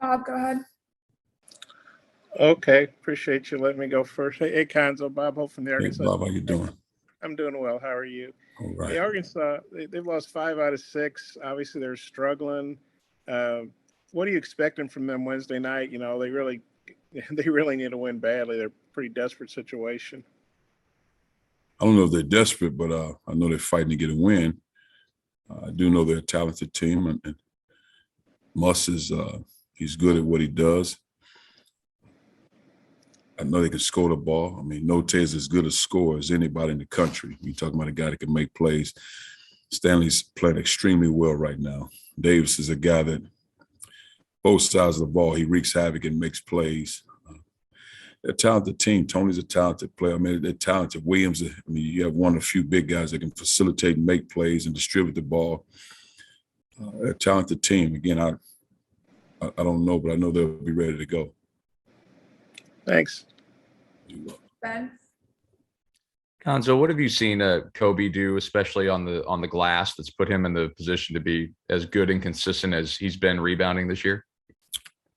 Bob, go ahead. Okay, appreciate you letting me go first. Hey, Cuonzo, Bob Hope from the Hey, Arkansas. Bob, how you doing? I'm doing well. How are you? All Hey, right. Arkansas, they've lost 5 out of 6. Obviously, they're struggling. What are you expecting from them Wednesday night? You know, they really need to win badly. They're a pretty desperate situation. I don't know if they're desperate, but I know they're fighting to get a win. I do know they're a talented team, and Muss is he's good at what he does. I know they can score the ball. I mean, Note is as good a scorer as anybody in the country. You're talking about a guy that can make plays. Stanley's playing extremely well right now. Davis is a guy that both sides of the ball, he wreaks havoc and makes plays. They're a talented team. Tony's a talented player. I mean, they're talented. Williams, I mean, you have one of the few big guys that can facilitate and make plays and distribute the ball. They're a talented team. Again, I don't know, but I know they'll be ready to go. Thanks. Ben? Cuonzo, what have you seen Kobe do, especially on the glass, that's put him in the position to be as good and consistent as he's been rebounding this year?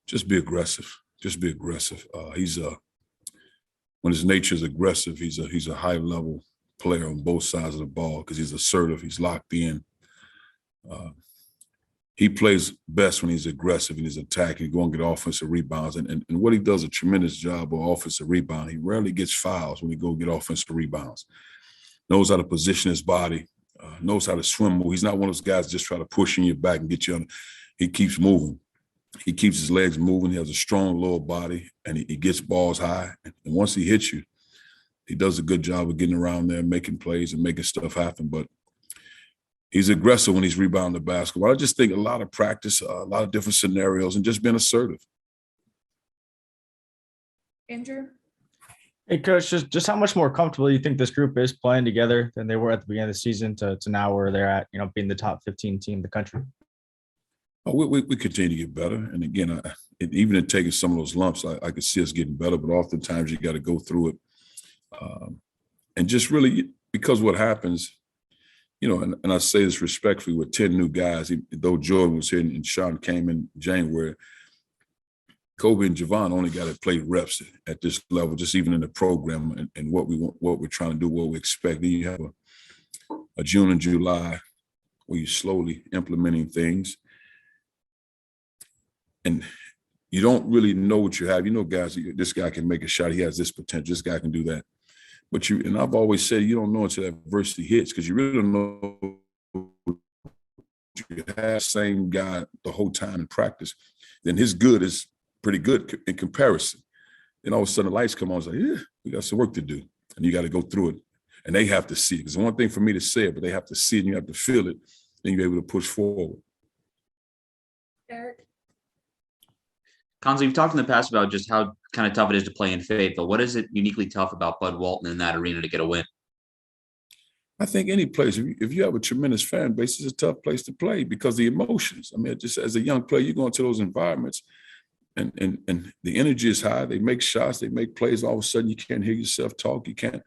Just be aggressive. Just be aggressive. When his nature is aggressive, he's a high level player on both sides of the ball because he's assertive. He's locked in. He plays best when he's aggressive and he's attacking, going to get offensive rebounds. And what he does a tremendous job of offensive rebound. He rarely gets fouls when he go get offensive rebounds. Knows how to position his body, knows how to swim. He's not one of those guys just try to push in your back and get you on. He keeps moving. He keeps his legs moving. He has a strong lower body, and he gets balls high. And once he hits you, he does a good job of getting around there, making plays and making stuff happen. But he's aggressive when he's rebounding the basketball. I just think a lot of practice, a lot of different scenarios, and just being assertive. Andrew? Hey, Coach, just how much more comfortable you think this group is playing together than they were at the beginning of the season to now where they're at, being the top 15 team in the country? We continue to get better. And again, even in taking some of those lumps, I could see us getting better, but oftentimes you got to go through it. And just really, because what happens, and I say this respectfully with 10 new guys, though Jordan was here and Sean came in January, Kobe and Javon only got to play reps at this level, just even in the program and what we're trying to do, what we expect. Then you have a June and July where you're slowly implementing things. And you don't really know what you have. Guys, this guy can make a shot. He has this potential. This guy can do that. But and I've always said you don't know until adversity hits because you really don't know you have the same guy the whole time in practice. Then his good is pretty good in comparison. Then all of a sudden the lights come on. It's like, yeah, we got some work to do. And you got to go through it. And they have to see it. Because one thing for me to say it, but they have to see it and you have to feel it. Then you're able to push forward. Eric? Cuonzo, you've talked in the past about just how kind of tough it is to play in Fayetteville. What is it uniquely tough about Bud Walton in that arena to get a win? I think any place, if you have a tremendous fan base, it's a tough place to play because the emotions. I mean, just as a young player, you go into those environments and the energy is high. They make shots, they make plays. All of a sudden, you can't hear yourself talk. You can't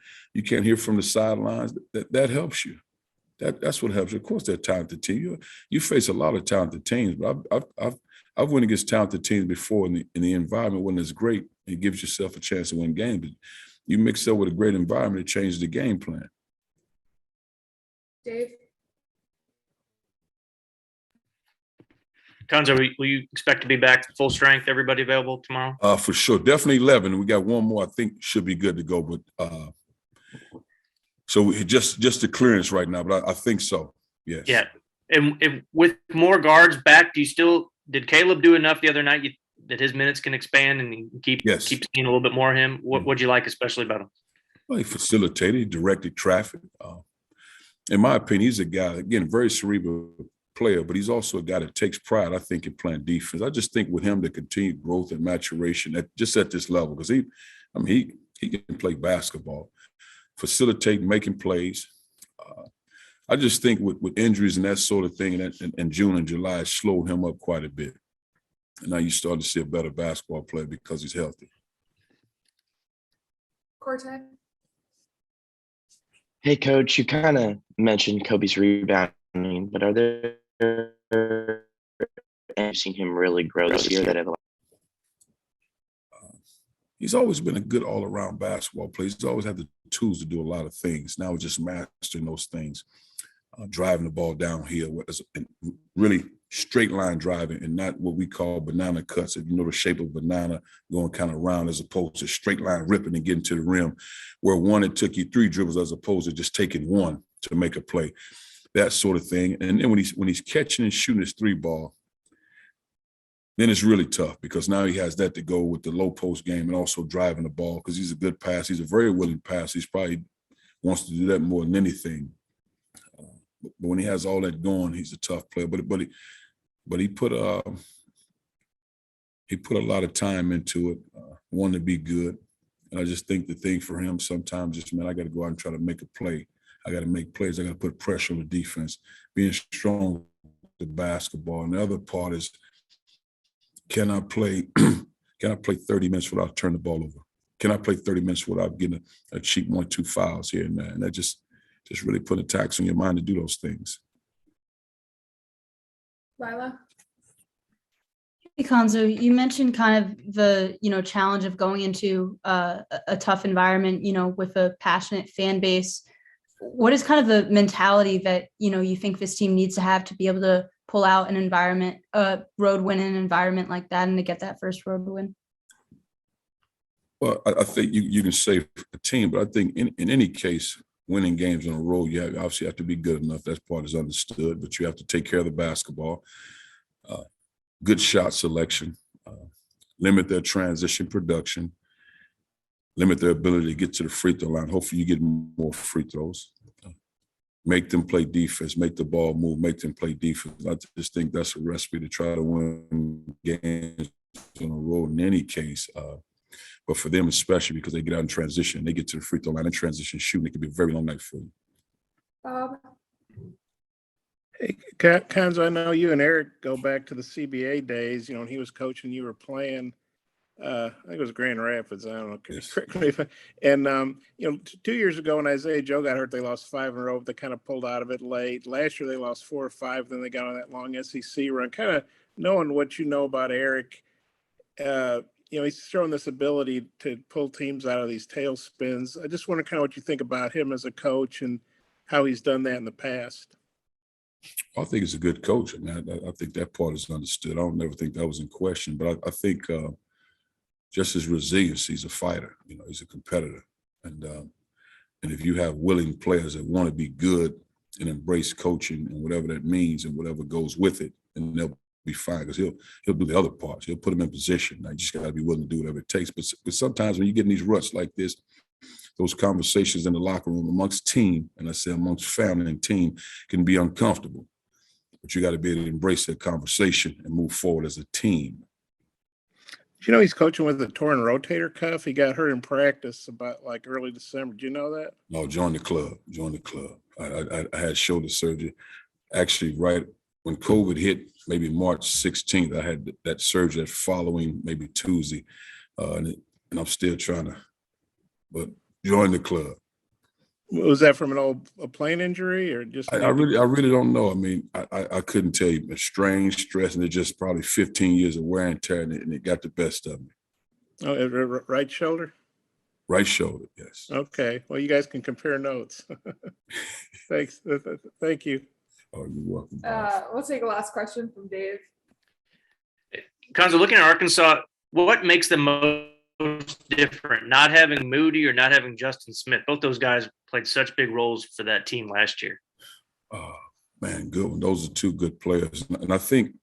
hear from the sidelines. That helps you. That's what helps you. Of course, they're a talented team. You face a lot of talented teams, but I've won against talented teams before, and the environment when it's great, it gives yourself a chance to win games. But you mix that with a great environment, it changes the game plan. Dave? Cuonzo, will you expect to be back full strength? Everybody available tomorrow? For sure, definitely 11. We got one more. I think should be good to go, but so just the clearance right now. But I think so. Yes. Yeah, and with more guards back, did Caleb do enough the other night that his minutes can expand and keep seeing a little bit more of him? What'd you like especially about him? Well, he facilitated, he directed traffic. In my opinion, he's a guy, again, very cerebral player, but he's also a guy that takes pride, I think, in playing defense. I just think with him, the continued growth and maturation at this level, because he can play basketball, facilitate, making plays. I just think with injuries and that sort of thing, and June and July slowed him up quite a bit. And now you start to see a better basketball player because he's healthy. Cortez? Hey, Coach, you kind of mentioned Kobe's rebounding, but are there you've seen him really grow this year that have he's always been a good all-around basketball player. He's always had the tools to do a lot of things. Now we're just mastering those things, driving the ball downhill, and really straight line driving and not what we call banana cuts. If you know the shape of banana, going kind of round as opposed to straight line ripping and getting to the rim, where one, it took you 3 dribbles as opposed to just taking one to make a play, that sort of thing. And then when he's catching and shooting his 3 ball, then it's really tough because now he has that to go with the low post game and also driving the ball because he's a good passer. He's a very willing passer. He's probably wants to do that more than anything. But when he has all that going, he's a tough player. But he put a lot of time into it, wanted to be good. And I just think the thing for him sometimes is, man, I got to go out and try to make a play. I got to make plays. I got to put pressure on the defense, being strong with the basketball. And the other part is, can I play 30 minutes without turning the ball over? Can I play 30 minutes without getting a cheap 1-2 fouls here and there? And that just really put a tax on your mind to do those things. Lila? Hey, Cuonzo, you mentioned kind of the, challenge of going into a tough environment, with a passionate fan base. What is kind of the mentality that, you think this team needs to have to be able to pull out an environment, a road win in an environment like that and to get that first road win? Well, I think you can say a team, but I think in any case, winning games on the road, you obviously have to be good enough. That part is understood, but you have to take care of the basketball. Good shot selection, limit their transition production, limit their ability to get to the free throw line. Hopefully you get more free throws. Make them play defense, make the ball move, make them play defense. I just think that's a recipe to try to win games on the road in any case. But for them especially because they get out in transition, they get to the free throw line and transition shooting, it could be a very long night for you. Bob? Hey, Cuonzo, I know you and Eric go back to the CBA days, when he was coaching, you were playing. I think it was Grand Rapids. I don't know. Yes. Correct me if and 2 years ago when Isaiah Joe got hurt, they lost 5 in a row. But they kind of pulled out of it late. Last year they lost 4 or 5. Then they got on that long SEC run. Kind of knowing what you know about Eric, he's showing this ability to pull teams out of these tailspins. I just wonder kind of what you think about him as a coach and how he's done that in the past. I think he's a good coach. I mean, I think that part is understood. I don't never think that was in question. But I think just his resilience, he's a fighter. He's a competitor. And if you have willing players that want to be good and embrace coaching and whatever that means and whatever goes with it, then they'll be fine because he'll do the other parts. He'll put them in position. I just got to be willing to do whatever it takes. But sometimes when you get in these ruts like this, those conversations in the locker room amongst team, and I say amongst family and team, can be uncomfortable. But you got to be able to embrace that conversation and move forward as a team. He's coaching with a torn rotator cuff? He got hurt in practice about early December. Do you know that? No, join the club. I had shoulder surgery. Actually, right when COVID hit, maybe March 16th, I had that surgery that following maybe Tuesday. And I'm still trying to, but join the club. Was that from a plane injury or just? I really don't know. I mean, I couldn't tell you. A strain, stress, and it's just probably 15 years of wear and tear, and it got the best of me. Oh, right shoulder? Right shoulder, yes. Okay. Well, you guys can compare notes. Thanks. Thank you. Oh, you're welcome. We'll take a last question from Dave. Cuonzo, looking at Arkansas, what makes them most different? Not having Moody or not having Justin Smith? Both those guys played such big roles for that team last year. Oh, man, good one. Those are 2 good players. And I think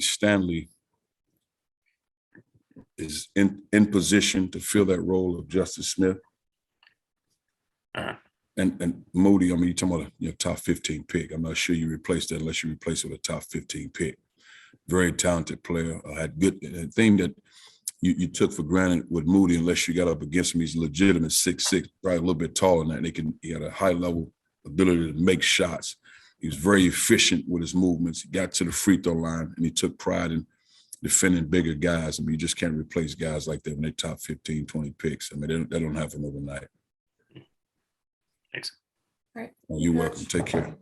Stanley is in position to fill that role of Justin Smith. And Moody, I mean, you're talking about a top 15 pick. I'm not sure you replace that unless you replace it with a top 15 pick. Very talented player. Had good thing that you took for granted with Moody, unless you got up against him. He's legitimate 6'6", probably a little bit taller than that. He had a high level ability to make shots. He was very efficient with his movements. He got to the free throw line, and he took pride in defending bigger guys. I mean, you just can't replace guys like that when they're top 15, 20 picks. I mean, they don't happen overnight. Thanks. All right. Well, you're welcome. Take care.